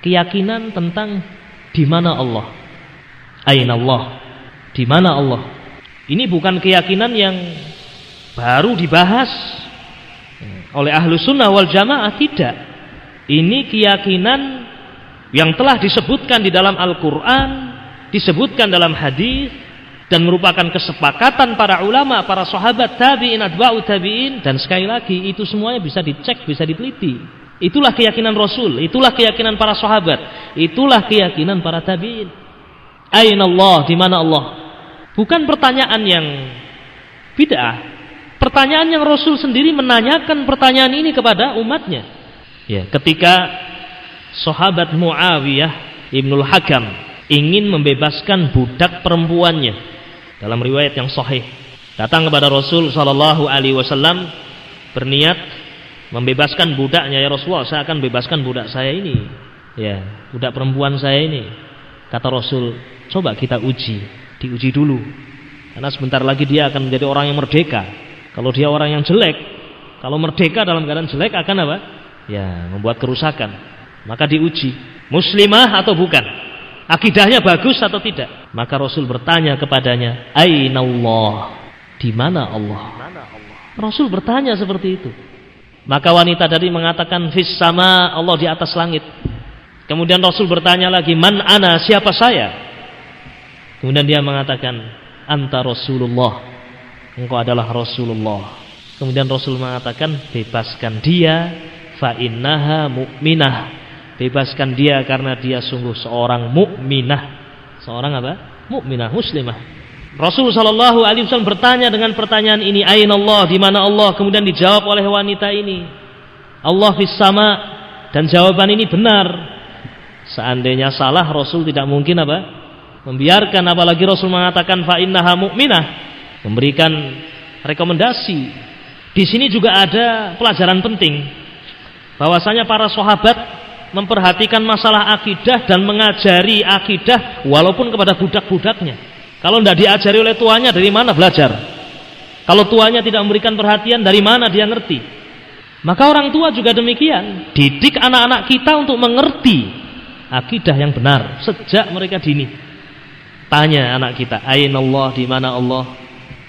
keyakinan tentang di mana Allah. Aina Allah? Di mana Allah? Ini bukan keyakinan yang baru dibahas oleh Ahlus Sunnah wal Jamaah, tidak. Ini keyakinan yang telah disebutkan di dalam Al-Quran, disebutkan dalam hadis, dan merupakan kesepakatan para ulama, para sahabat, tabi'in, atba'u tabi'in. Dan sekali lagi, itu semuanya bisa dicek, bisa diteliti. Itulah keyakinan Rasul, itulah keyakinan para sahabat, itulah keyakinan para tabi'in. Aina Allah? Di mana Allah? Bukan pertanyaan yang bid'ah. Pertanyaan yang Rasul sendiri menanyakan pertanyaan ini kepada umatnya. Ya, ketika sahabat Muawiyah Ibnul Hakam ingin membebaskan budak perempuannya, dalam riwayat yang sahih, datang kepada Rasul sallallahu alaihi wasallam berniat membebaskan budaknya. Ya Rasulullah, saya akan bebaskan budak saya ini, ya, budak perempuan saya ini. Kata Rasul, coba kita diuji dulu, karena sebentar lagi dia akan menjadi orang yang merdeka. Kalau dia orang yang jelek, kalau merdeka dalam keadaan jelek akan apa? Ya, membuat kerusakan. Maka diuji, muslimah atau bukan, akidahnya bagus atau tidak. Maka Rasul bertanya kepadanya, Aina Allah? Di mana Allah? Rasul bertanya seperti itu. Maka wanita tadi mengatakan, fis sama, Allah di atas langit. Kemudian Rasul bertanya lagi, man ana? Siapa saya? Kemudian dia mengatakan, anta Rasulullah, engkau adalah Rasulullah. Kemudian Rasul mengatakan, bebaskan dia, fa innaha mu'minah. Bebaskan dia karena dia sungguh seorang mukminah. Seorang apa? Mukminah, muslimah. Rasul sallallahu alaihi wasallam bertanya dengan pertanyaan ini, aina Allah? Di mana Allah? Kemudian dijawab oleh wanita ini, Allah fis sama. Dan jawaban ini benar. Seandainya salah, Rasul tidak mungkin apa? Membiarkan, apalagi Rasul mengatakan fa innaha mu'minah, memberikan rekomendasi. Di sini juga ada pelajaran penting, bahwasanya para sahabat memperhatikan masalah akidah dan mengajari akidah walaupun kepada budak-budaknya. Kalau tidak diajari oleh tuanya, dari mana belajar? Kalau tuanya tidak memberikan perhatian, dari mana dia ngerti? Maka orang tua juga demikian, didik anak-anak kita untuk mengerti akidah yang benar sejak mereka dini. Tanya anak kita, aina Allah? Di mana Allah?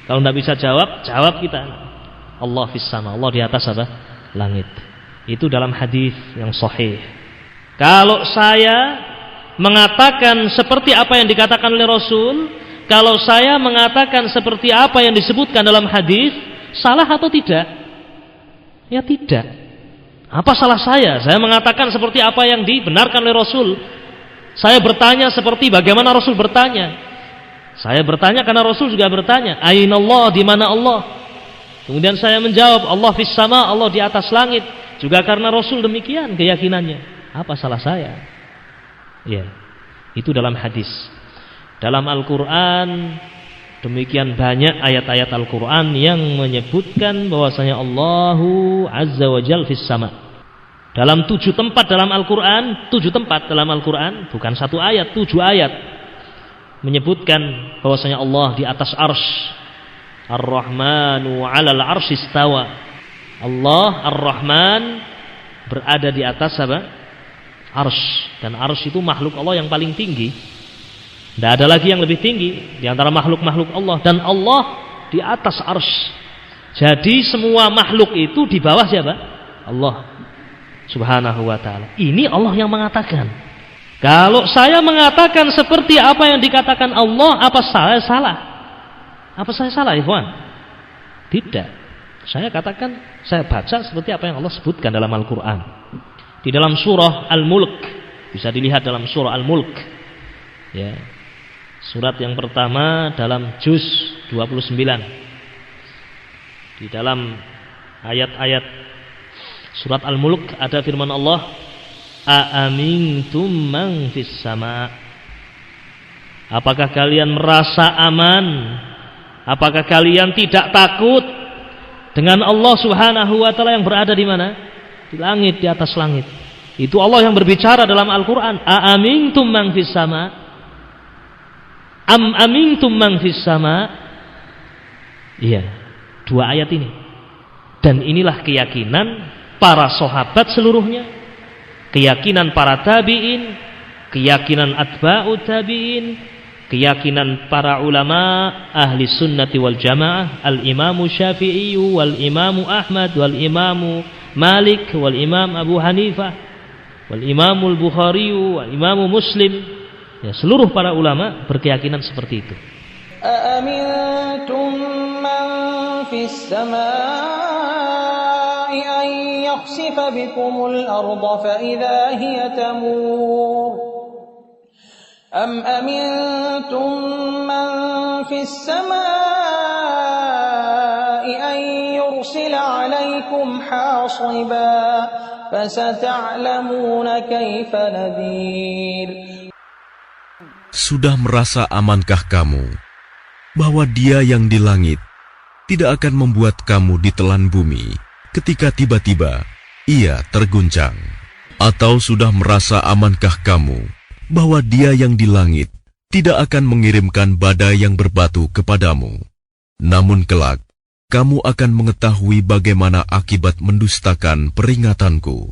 Kalau tidak bisa jawab, jawab kita, Allah fis sama, Allah di atas apa? Langit. Itu dalam hadis yang sahih. Kalau saya mengatakan seperti apa yang dikatakan oleh Rasul, kalau saya mengatakan seperti apa yang disebutkan dalam hadis, salah atau tidak? Ya tidak. Apa salah saya? Saya mengatakan seperti apa yang dibenarkan oleh Rasul. Saya bertanya seperti bagaimana Rasul bertanya. Saya bertanya karena Rasul juga bertanya, aina Allah? Di mana Allah? Kemudian saya menjawab, Allah fis sama, Allah di atas langit. Juga karena Rasul demikian keyakinannya. Apa salah saya? Ya, itu dalam hadis. Dalam Al-Quran demikian banyak ayat-ayat Al-Quran yang menyebutkan bahwasanya Allahu Azza wa Jal fis sama. Dalam 7 tempat dalam Al-Quran, 7 tempat dalam Al-Quran, bukan 1 ayat, 7 ayat menyebutkan bahwasanya Allah di atas arsy. Ar-Rahmanu 'alal arsy istawa. Allah Ar-Rahman berada di atas apa? Arsy. Dan arsy itu makhluk Allah yang paling tinggi. Tidak ada lagi yang lebih tinggi di antara makhluk-makhluk Allah. Dan Allah di atas arsy. Jadi semua makhluk itu di bawah siapa? Allah Subhanahu wa ta'ala. Ini Allah yang mengatakan. Kalau saya mengatakan seperti apa yang dikatakan Allah, apa saya salah? Apa saya salah, ikhwan? Tidak. Saya katakan, saya baca seperti apa yang Allah sebutkan dalam Al-Quran. Di dalam surah Al-Mulk, bisa dilihat dalam surah Al-Mulk, ya, surat yang pertama dalam juz 29. Di dalam ayat-ayat surat Al-Mulk ada firman Allah, a'amintum man fis sama. Apakah kalian merasa aman? Apakah kalian tidak takut dengan Allah Subhanahu wa ta'ala yang berada di mana? Di langit, di atas langit. Itu Allah yang berbicara dalam Al-Quran. A'amintum man fis sama, am amintum man fis sama. Iya, 2 ayat ini. Dan inilah keyakinan para sahabat seluruhnya. keyakinan para tabi'in, keyakinan atba'ut tabi'in, keyakinan para ulama ahli sunnati wal jamaah, al-imamu Syafi'i wal imamu Ahmad wal imamu Malik wal imam Abu Hanifah wal imamu al-Bukhari wal imamu Muslim. Ya, seluruh para ulama berkeyakinan seperti itu. Aamintum man fis samaa'i an yakhsifa bikumul arda fa idza hiya tamur. أم أمنتم من في السماء أن يرسل عليكم حاصبا فستعلمون كيف نذير. Sudah merasa amankah kamu bahwa Dia yang di langit tidak akan membuat kamu ditelan bumi ketika tiba-tiba Ia terguncang? Atau sudah merasa amankah kamu bahwa Dia yang di langit tidak akan mengirimkan badai yang berbatu kepadamu? Namun kelak, kamu akan mengetahui bagaimana akibat mendustakan peringatanku.